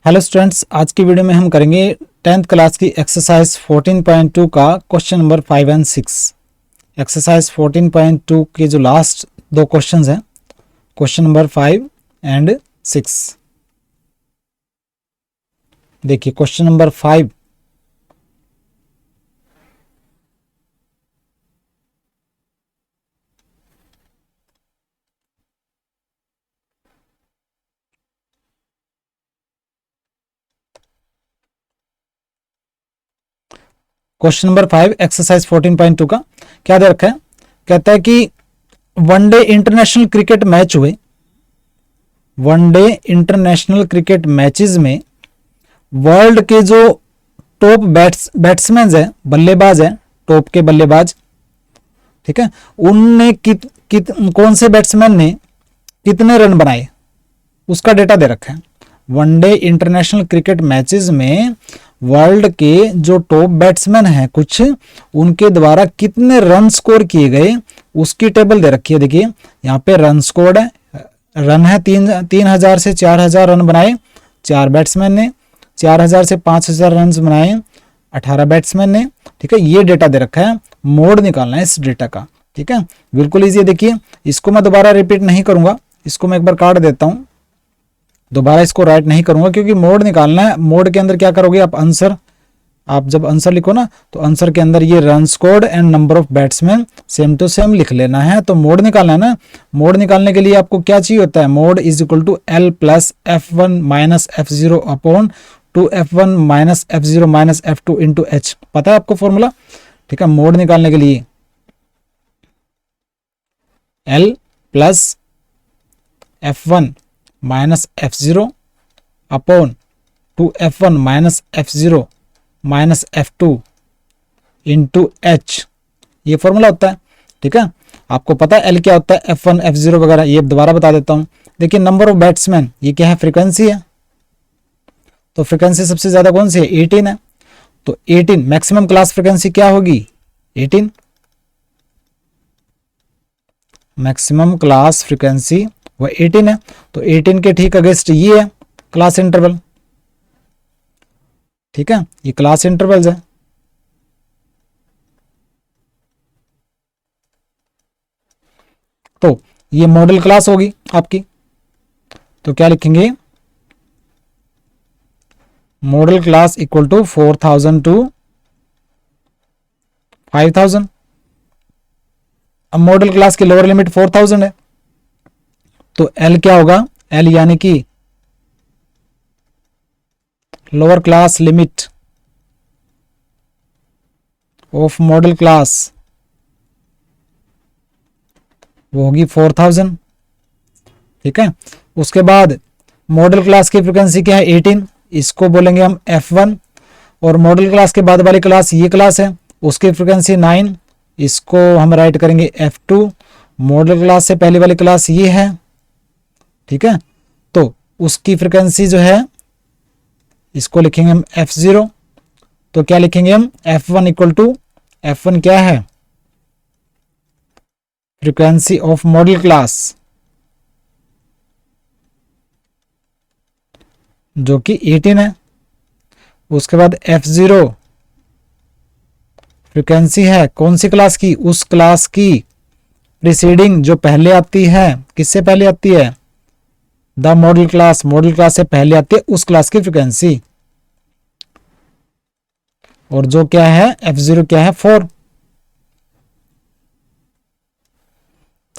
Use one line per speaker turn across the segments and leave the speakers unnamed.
Hello students, आज की video में हम करेंगे 10th क्लास की एक्सरसाइज 14.2 का क्वेश्चन नंबर 5 एंड 6। एक्सरसाइज 14.2 के जो लास्ट दो क्वेश्चंस हैं, क्वेश्चन नंबर 5 एंड 6। देखिए question number 5, question number 5 exercise 14.2 का क्या दे रखा है। कहता है कि वनडे इंटरनेशनल क्रिकेट मैच हुए, वनडे इंटरनेशनल क्रिकेट मैचेस में वर्ल्ड के जो टॉप बैट्समैन है, बल्लेबाज है, टॉप के बल्लेबाज, ठीक है, उनने कौन से बैट्समैन ने कितने रन बनाए, उसका डेटा दे रखा है। वनडे इंटरनेशनल क्रिकेट मैचेस में वर्ल्ड के जो टॉप बैट्समैन हैं कुछ, उनके द्वारा कितने रन स्कोर किए गए उसकी टेबल दे रखी है। देखिए यहाँ पे रन स्कोर है, रन है 3000 से 4000 रन बनाए 4 बैट्समैन ने, 4000 से 5000 रन बनाए 18 बैट्समैन ने, ठीक है। ये डेटा दे रखा है, मोड निकालना है इस डेटा का, ठीक है। बिल्कुल ईजी है। देखिए इसको मैं दोबारा रिपीट नहीं करूंगा, इसको मैं एक बार काट देता हूं, दोबारा इसको राइट नहीं करूंगा क्योंकि मोड निकालना है। मोड के अंदर क्या करोगे आप, आंसर, आप जब आंसर लिखो ना तो आंसर के अंदर ये run scored and number of batsman same to same लिख लेना है। तो मोड निकालना है ना, मोड निकालने के लिए आपको क्या चाहिए होता है, mode is equal to L plus f1 minus f0 upon 2f1 minus f0 minus f2 into H. पता है आपको फॉर्मूला, ठीक है। मोड निकालने के लिए L plus f1 minus f0 upon 2f1 minus f0 minus f2 into H, ये formula होता है, ठीक है। आपको पता है एल क्या होता है, f1 f0 वगैरह, ये दोबारा बता देता हूं। देखिए नंबर ऑफ बैट्समैन, ये क्या है, फ्रीक्वेंसी है, तो फ्रीक्वेंसी सबसे ज्यादा कौन सी है, 18 है, तो 18 मैक्सिमम क्लास फ्रीक्वेंसी क्या होगी, 18, मैक्सिमम क्लास फ्रीक्वेंसी वह 18 है। तो 18 के ठीक अगेंस्ट ये है क्लास इंटरवल, ठीक है, ये क्लास इंटरवल्स है। तो ये मॉडल क्लास होगी आपकी, तो क्या लिखेंगे, modal class equal to 4000 to 5000। अब मॉडल क्लास की लोअर लिमिट 4000 है, तो एल क्या होगा, एल यानी कि lower class limit of modal class, वो होगी 4000, ठीक है। उसके बाद मॉडल क्लास की फ्रीक्वेंसी क्या है, 18, इसको बोलेंगे हम f1, और मॉडल क्लास के बाद वाली क्लास ये क्लास है, उसकी फ्रीक्वेंसी 9, इसको हम राइट करेंगे f2। मॉडल क्लास से पहले वाली क्लास ये है, ठीक है, तो उसकी फ्रीक्वेंसी जो है इसको लिखेंगे हम f0। तो क्या लिखेंगे हम, f1 इक्वल टू, f1 क्या है, फ्रीक्वेंसी ऑफ मॉडल क्लास जो कि 18 है। उसके बाद f0 फ्रीक्वेंसी है कौन सी क्लास की, उस क्लास की प्रीसीडिंग जो पहले आती है, किससे पहले आती है, the model class, model class से पहले आती है उस क्लास की फ्रीक्वेंसी। और जो क्या है f0 क्या है, 4।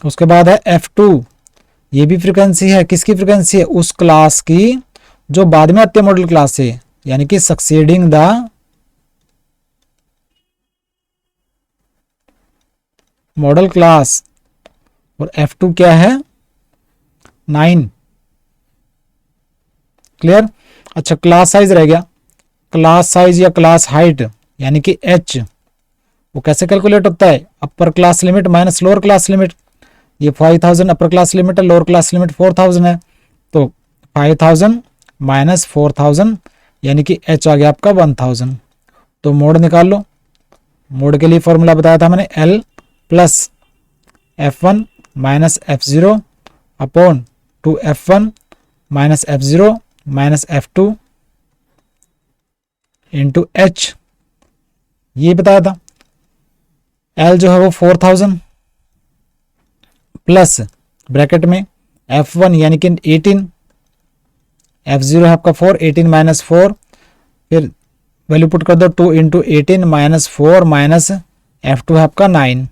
उसके बाद है f2, ये भी फ्रीक्वेंसी है, किसकी फ्रीक्वेंसी है, उस क्लास की जो बाद में आती है मॉडल क्लास से, यानी कि सक्सीडिंग द मॉडल क्लास। और f2 क्या है, 9। क्लियर। अच्छा क्लास साइज रह गया, क्लास साइज या क्लास हाइट यानी कि h, वो कैसे कैलकुलेट होता है, upper class limit minus lower class limit. ये 5000 अपर क्लास लिमिट है, लोअर क्लास लिमिट 4000 है, तो 5000 माइनस 4000 यानी कि h आ गया आपका 1000। तो मोड निकाल लो, मोड के लिए फॉर्मूला बताया था मैंने, l plus f1 minus f0 upon 2f1 minus f0 minus f2 into H, ये बताया था। एल जो है वो 4000 प्लस ब्रैकेट में F1 यानी कि 18, F0 है आपका 4, 18 माइनस 4, फिर वैल्यू पुट कर दो 2 इंटू 18 माइनस 4 माइनस F2 है आपका 9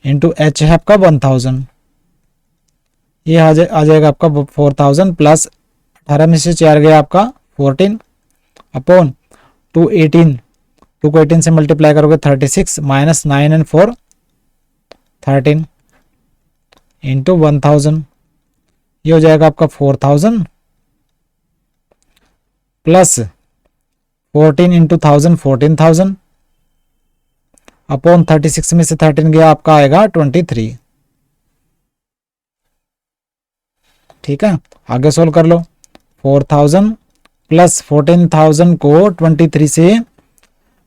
इंटू एच है आपका 1000, ये आ जाएगा आपका 4000 प्लस 18 में से 4 गया आपका 14 अपॉन 218, 2 को 18 से मल्टीप्लाई करोगे 36 माइनस 9 एंड 4 13 इंटू 1000, ये हो जाएगा आपका 4000 प्लस 14 इंटू 1000 14,000 अपॉन 36 में से 13 गया आपका आएगा 23। ठीक है, आगे सोल्व कर लो। 4000 प्लस 14,000 को 23 से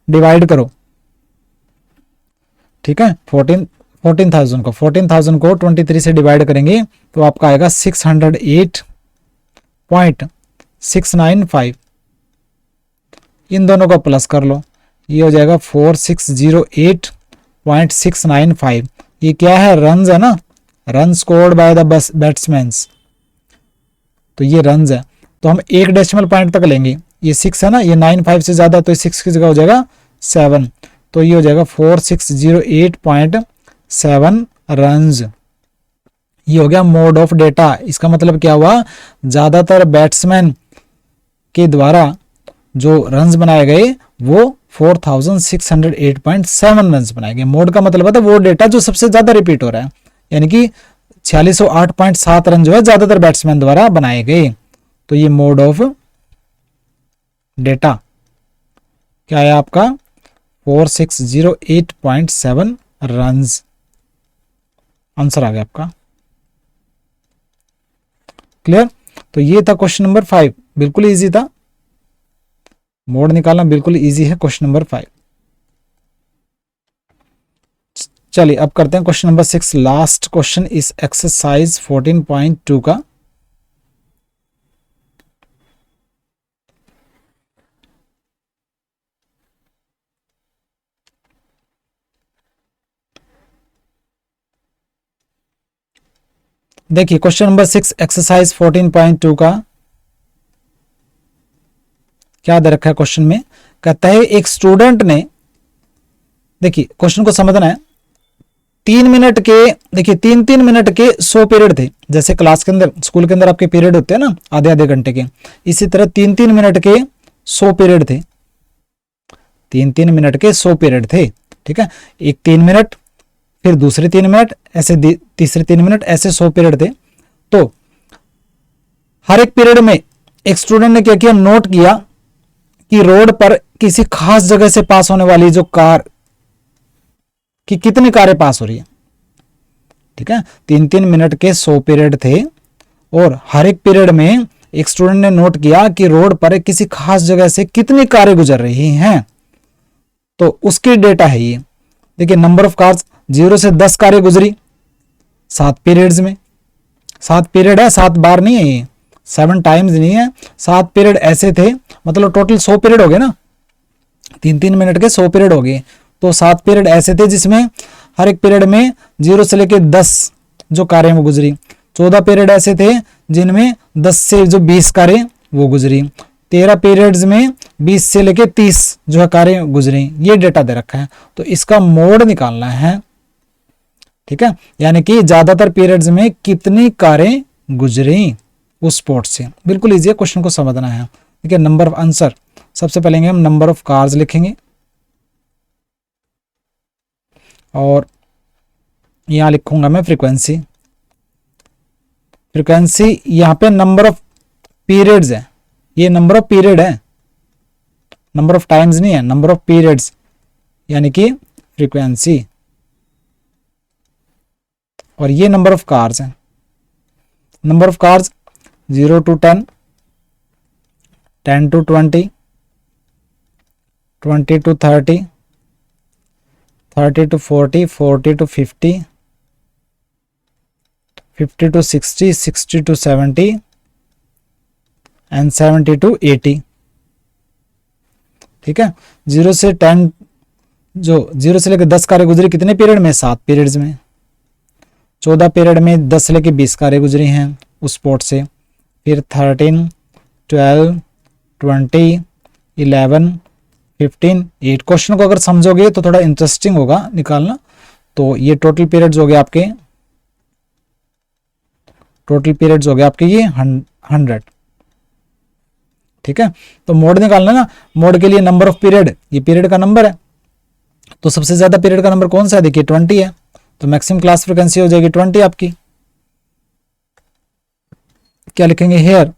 डिवाइड करो। ठीक है, 14,000 को 23 से डिवाइड करेंगे तो आपका आएगा 608.695। इन दोनों को प्लस कर लो, ये हो जाएगा 4608.695। ये क्या है, रन्स है ना, run scored by the batsman, तो ये रन्स है। तो हम एक डेसिमल पॉइंट तक लेंगे, ये 6 है ना, ये 95 से ज्यादा, तो 6 की जगह हो जाएगा 7, तो ये हो जाएगा 4608.7 रन्स। ये हो गया मोड ऑफ डेटा। इसका मतलब क्या हुआ, ज्यादातर बैट्समैन के द्वारा जो रन्स बनाए गए वो 4608.7 रन्स बनाए गए। मोड का मतलब है वो डेटा जो सबसे ज्यादा रिपीट हो रहा है, यानी कि 4608.7 रन जो है ज्यादातर बैट्समैन द्वारा बनाए गए। तो ये मोड ऑफ डेटा क्या है आपका 4608.7 रन्स, आंसर आ गया आपका। क्लियर। तो ये था क्वेश्चन नंबर 5, बिल्कुल इजी था, मोड निकालना बिल्कुल इजी है क्वेश्चन नंबर 5। चलिए अब करते हैं क्वेश्चन नंबर 6, लास्ट क्वेश्चन इस एक्सरसाइज 14.2 का। देखिए क्वेश्चन नंबर 6 एक्सरसाइज 14.2 का क्या दे रखा है क्वेश्चन में। कहता है एक स्टूडेंट ने, देखिए क्वेश्चन को समझना है, 3 मिनट के, देखिए 3-3 मिनट के 100 पीरियड थे। जैसे क्लास के अंदर, स्कूल के अंदर आपके पीरियड होते हैं ना आधे आधे घंटे के, इसी तरह 3-3 मिनट के 100 पीरियड थे। 3-3 मिनट के 100 पीरियड थे। ठीक है, एक 3 मिनट, फिर दूसरे 3 मिनट, ऐसे तीसरे 3 मिनट, ऐसे 100 पीरियड थे। तो हर एक पीरियड में एक स्टूडेंट ने क्या किया, नोट किया कि रोड पर किसी खास जगह से पास होने वाली जो कार कि कितनी कारें पास हो रही है। ठीक है, 3-3 मिनट के 100 पीरियड थे और हर एक पीरियड में एक स्टूडेंट ने नोट किया कि रोड पर किसी खास जगह से कितनी कारें गुजर रही हैं। तो उसकी डेटा है ये। देखिए नंबर ऑफ कार्स 0 से 10 कारें गुजरी 7 पीरियड्स में। 7 पीरियड है, 7 बार नहीं है ये, 7 टाइम्स नहीं है, 7 पीरियड ऐसे थे, मतलब टोटल 100 पीरियड हो गए ना, 3-3 मिनट के 100 पीरियड हो गए। तो 7 पीरियड ऐसे थे जिसमें हर एक पीरियड में 0 से लेके 10 जो कारें वो गुजरी। 14 पीरियड ऐसे थे जिनमें 10 से जो 20 कारें वो गुजरी। 13 पीरियड्स में 20 से लेके 30 जो है कारें गुजरी। ये डेटा दे रखा है, तो इसका मोड निकालना है। ठीक है, यानी कि ज्यादातर पीरियड्स में कितनी कारें गुजरी उस स्पॉट से। बिल्कुल इजी है, क्वेश्चन को समझना है। ठीक है, नंबर ऑफ आंसर, सबसे पहले हम नंबर ऑफ कार्स लिखेंगे और यहां लिखूंगा मैं फ्रीक्वेंसी। फ्रीक्वेंसी यहां पे नंबर ऑफ पीरियड्स है, ये नंबर ऑफ पीरियड है, नंबर ऑफ टाइम्स नहीं है, नंबर ऑफ पीरियड्स यानी कि फ्रीक्वेंसी। और ये नंबर ऑफ कार्स है। Number of cars 0 to 10, 10 to 20, 20 to 30, 30 to 40, 40 to 50, 50 to 60, 60 to 70 and 70 to 80। ठीक है। 0 से 10 जो 0 से लेकर 10 कार्य गुजरी कितने पीरियड में, 7 पीरियड्स में। 14 पीरियड में 10 से लेकर 20 कार्य गुजरी हैं उस स्पॉट से। फिर 13, 12, 20, 11, 15, 8। क्वेश्चन को अगर समझोगे तो थोड़ा इंटरेस्टिंग होगा निकालना। तो ये टोटल पीरियड्स हो गए आपके, टोटल पीरियड्स हो गए आपके ये 100, ठीक है। तो मोड निकालना ना, मोड के लिए नंबर ऑफ पीरियड, ये पीरियड का नंबर है। तो सबसे ज्यादा पीरियड का नंबर कौन सा है, देखिए 20 है, तो मैक्सिमम क्लास फ्रीक्वेंसी हो जाएगी 20 आपकी। क्या लिखेंगे हेयर,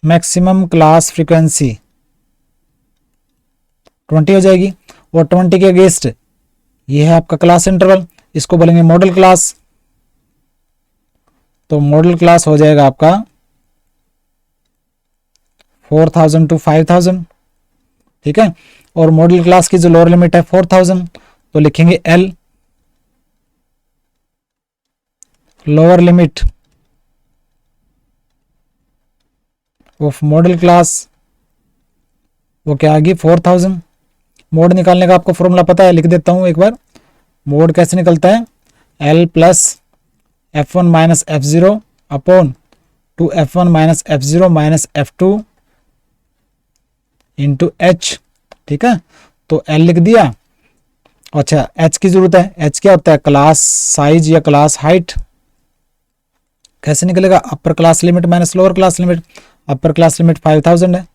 मैक्सिमम क्लास फ्रीक्वेंसी 20 हो जाएगी। और 20 के अगेंस्ट ये है आपका क्लास इंटरवल, इसको बोलेंगे मॉडल क्लास। तो मॉडल क्लास हो जाएगा आपका 4000 to 5000, ठीक है। और मॉडल क्लास की जो लोअर लिमिट है 4000, तो लिखेंगे L, lower limit of modal class, वो क्या आ गई 4000। मोड निकालने का आपको फॉर्मूला पता है, लिख देता हूं एक बार। मोड कैसे निकलता है, L plus F1 minus F0 upon 2F1 minus F0 minus F2 into H, ठीक है। तो L लिख दिया। अच्छा H की जरूरत है, H क्या होता है, क्लास साइज या क्लास हाइट। कैसे निकलेगा, upper class limit minus lower class limit. Upper class limit 5000 है,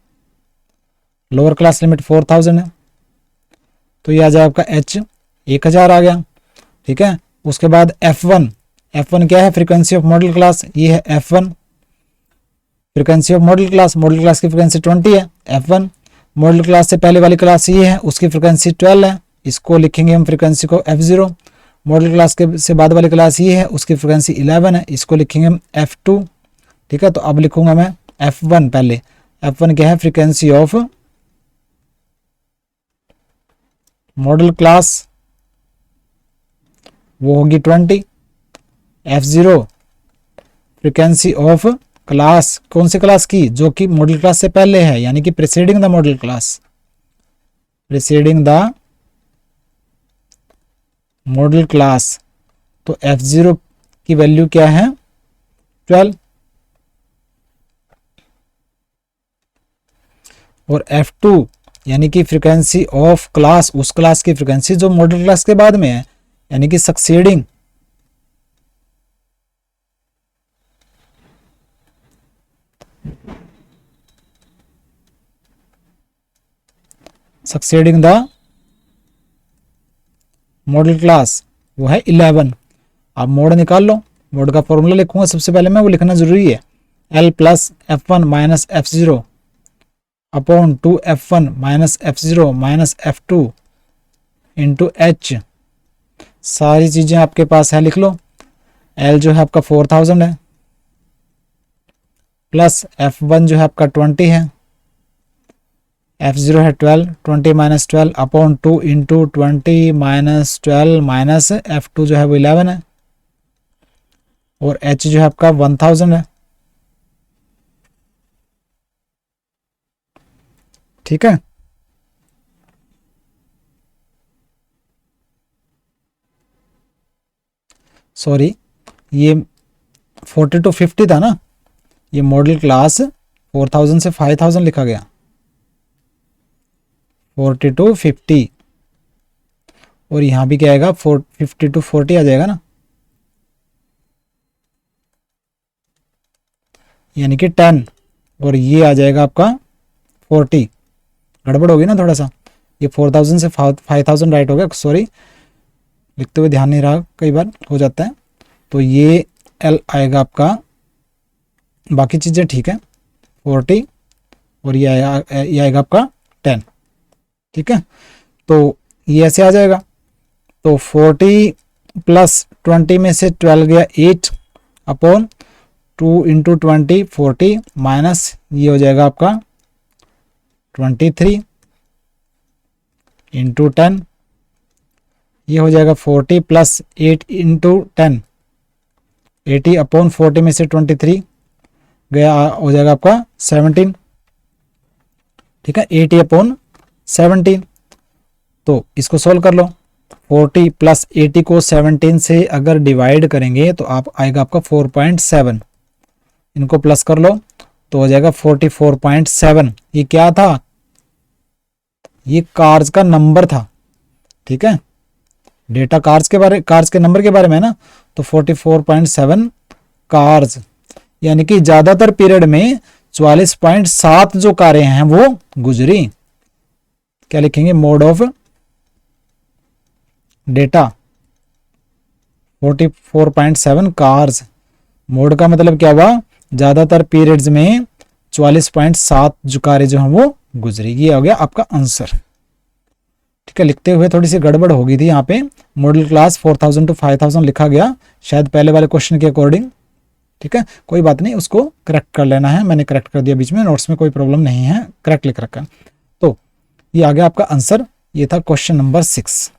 लोअर क्लास लिमिट 4000 है, तो ये आ जाए आपका H 1000 आ गया, ठीक है। उसके बाद F1, F1 क्या है, फ्रीक्वेंसी ऑफ मॉडल क्लास, ये है F1 frequency of modal class. Model class की फ्रीक्वेंसी 20 है, F1। मॉडल क्लास से पहले वाली क्लास ये है, उसकी फ्रीक्वेंसी 12 है, इसको लिखेंगे हम फ्रीक्वेंसी को F0। मॉडल क्लास के से बाद वाली क्लास ये है, उसकी फ्रीक्वेंसी 11 है, इसको लिखेंगे हम F2, ठीक है। तो अब लिखूंगा मैं F1 पहले। F1 क्या है, फ्रीक्वेंसी ऑफ मॉडल क्लास, वो होगी 20। F0 फ्रीक्वेंसी ऑफ क्लास, कौन सी क्लास की, जो कि मॉडल क्लास से पहले है, यानी कि preceding the model class, preceding the model class. तो F0 की वैल्यू क्या है, 12। और F2 यानी कि फ्रीक्वेंसी ऑफ क्लास, उस क्लास की फ्रीक्वेंसी जो मॉडल क्लास के बाद में है, यानी कि succeeding succeeding the model class, वो है 11। अब मोड निकाल लो। मोड का फॉर्मूला लिखूंगा सबसे पहले मैं, वो लिखना जरूरी है। L plus F1 minus F0 upon 2F1 minus F0 minus F2 into H। सारी चीजें आपके पास है, लिख लो। L जो है आपका 4000 है, प्लस F1 जो है आपका 20 है, F0 है 12, 20 minus 12 upon 2 into 20 minus 12 minus F2 जो है वो 11 है, और H जो है आपका 1000 है, ठीक है। सॉरी, ये 40 to 50 था ना, ये मॉडल क्लास 4000 से 5000 लिखा गया, 40 to 50। और यहां भी क्या आएगा, 50 to 40 आ जाएगा ना, यानी कि 10। और ये आ जाएगा आपका 40। गड़बड़ होगी ना थोड़ा सा, ये 4000 से 5000 राइट हो गया, सॉरी लिखते हुए ध्यान नहीं रहा, कई बार हो जाता है। तो ये L आएगा आपका, बाकी चीज़ें ठीक है 40, और ये आएगा आपका 10, ठीक है। तो ये ऐसे आ जाएगा। तो 40 प्लस 20 में से 12 गया 8 अपॉन 2 इंटू 20 40 माइनस ये हो जाएगा आपका 23 इंटू 10, ये हो जाएगा 40 प्लस 8 इंटू 10 80 अपॉन 40 में से 23 गया हो जाएगा आपका 17, ठीक है, 80/17। तो इसको सोल्व कर लो। 40 प्लस 80 को 17 से अगर डिवाइड करेंगे तो आप आएगा आपका 4.7, इनको प्लस कर लो तो हो जाएगा 44.7। ये क्या था, ये कार्स का नंबर था, ठीक है, डेटा कार्स के नंबर के बारे में है ना। तो 44.7 कार्स, यानी कि ज्यादातर पीरियड में 44.7 जो कारें हैं वो गुजरी। क्या लिखेंगे, mode of data 44.7 cars. Mode का मतलब क्या हुआ, ज्यादातर पीरियड्स में 44.7 जो कारें जो हैं वो गुजरी। ये हो गया आपका आंसर, ठीक है। लिखते हुए थोड़ी सी गड़बड़ हो गई थी यहाँ पे, मॉडल क्लास 4000 to 5000 लिखा गया शायद पहले वाले क्वेश्चन के अकॉर्डिंग, ठीक है, कोई बात नहीं, उसको करेक्ट कर लेना है। मैंने करेक्ट कर दिया बीच में, नोट्स में कोई प्रॉब्लम नहीं है, करेक्ट लिख रखा है। तो ये आ गया आपका आंसर, ये था क्वेश्चन नंबर 6,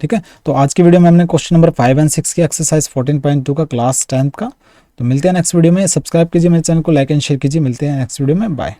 ठीक है। तो आज की वीडियो में हमने क्वेश्चन नंबर 5 और 6 की एक्सरसाइज 14.2 का क्लास 10th का। तो मिलते हैं नेक्स्ट वीडियो में, सब्सक्राइब कीजिए मेरे चैनल को, लाइक एंड शेयर कीजिए। मिलते हैं नेक्स्ट वीडियो में, बाय।